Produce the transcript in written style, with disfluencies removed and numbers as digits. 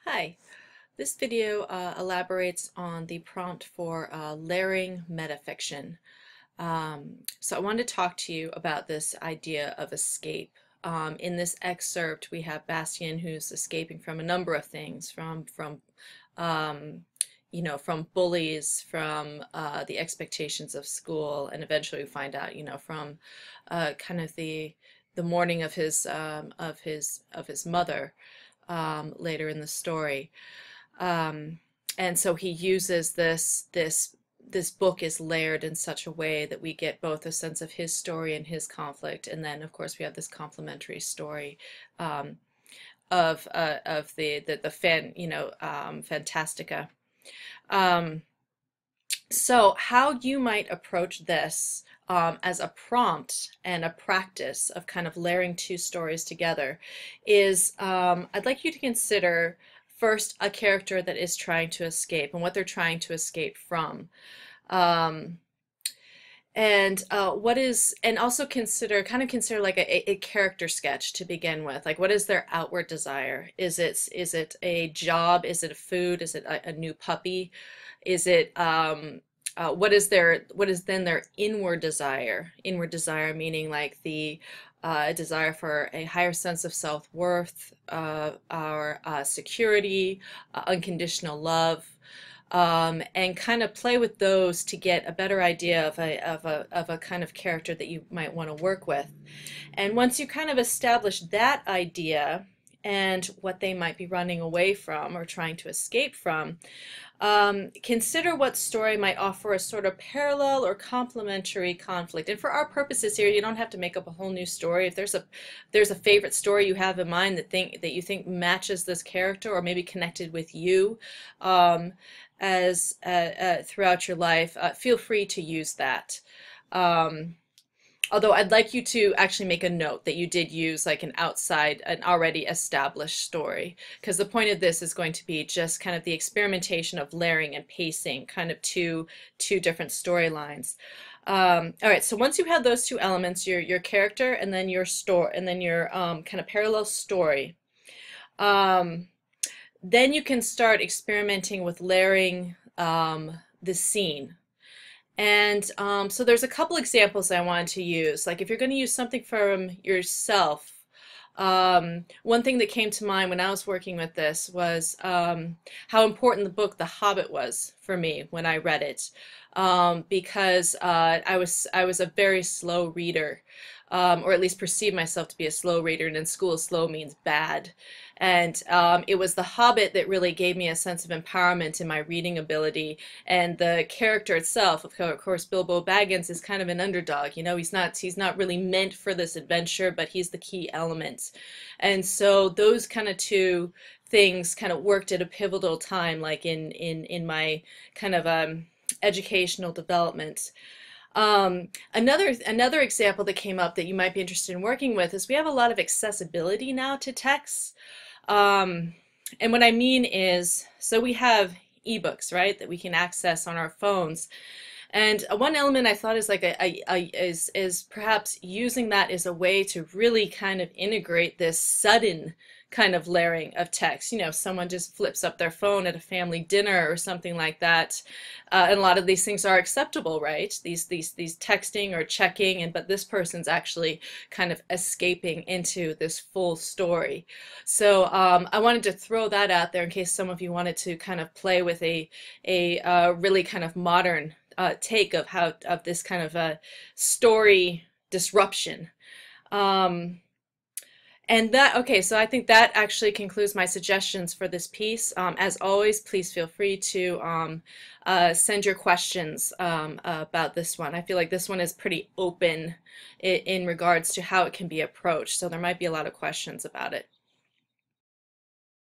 Hi, this video elaborates on the prompt for layering metafiction. So I wanted to talk to you about this idea of escape. In this excerpt, we have Bastian who's escaping from a number of things, um, from bullies, from the expectations of school, and eventually we find out, from kind of the mourning of his mother later in the story. Um, and so he uses this book is layered in such a way that we get both a sense of his story and his conflict, and then of course we have this complementary story um, of the Fantastica. Um, so how you might approach this as a prompt and a practice of kind of layering two stories together is I'd like you to consider first a character that is trying to escape and what they're trying to escape from. Um, and also consider like a character sketch to begin with. Like, what is their outward desire? Is it a job? Is it a food? Is it a new puppy? Is it what is then their inward desire? Inward desire meaning like the desire for a higher sense of self-worth, our security, unconditional love, and kind of play with those to get a better idea of a kind of character that you might want to work with. And once you kind of establish that idea and what they might be running away from or trying to escape from, consider what story might offer a sort of parallel or complementary conflict. And for our purposes here, you don't have to make up a whole new story. If there's a favorite story you have in mind that you think matches this character or maybe connected with you as throughout your life, feel free to use that. Um, Although I'd like you to actually make a note that you did use like an already established story, because the point of this is going to be just kind of the experimentation of layering and pacing, kind of two different storylines. All right, so once you have those two elements, your character and then your story, and then your kind of parallel story, um, then you can start experimenting with layering the scene. And so there's a couple examples I wanted to use. Like if you're going to use something from yourself, one thing that came to mind when I was working with this was how important the book The Hobbit was for me when I read it, because I was a very slow reader, or at least perceived myself to be a slow reader, and in school slow means bad. And it was The Hobbit that really gave me a sense of empowerment in my reading ability. And the character itself, of course, Bilbo Baggins is kind of an underdog. You know, he's not really meant for this adventure, but he's the key element. And so those kind of two things kind of worked at a pivotal time, like in my kind of educational development. Another example that came up that you might be interested in working with is we have a lot of accessibility now to texts. And what I mean is, so we have ebooks, right, that we can access on our phones. And one element I thought is like is perhaps using that as a way to really kind of integrate this sudden kind of layering of text. You know, someone just flips up their phone at a family dinner or something like that, and a lot of these things are acceptable, right? These texting or checking, and but this person's actually kind of escaping into this full story. So I wanted to throw that out there in case some of you wanted to kind of play with a really kind of modern take of this kind of a story disruption. Okay, so I think that actually concludes my suggestions for this piece. As always, please feel free to send your questions about this one. I feel like this one is pretty open in regards to how it can be approached, so there might be a lot of questions about it.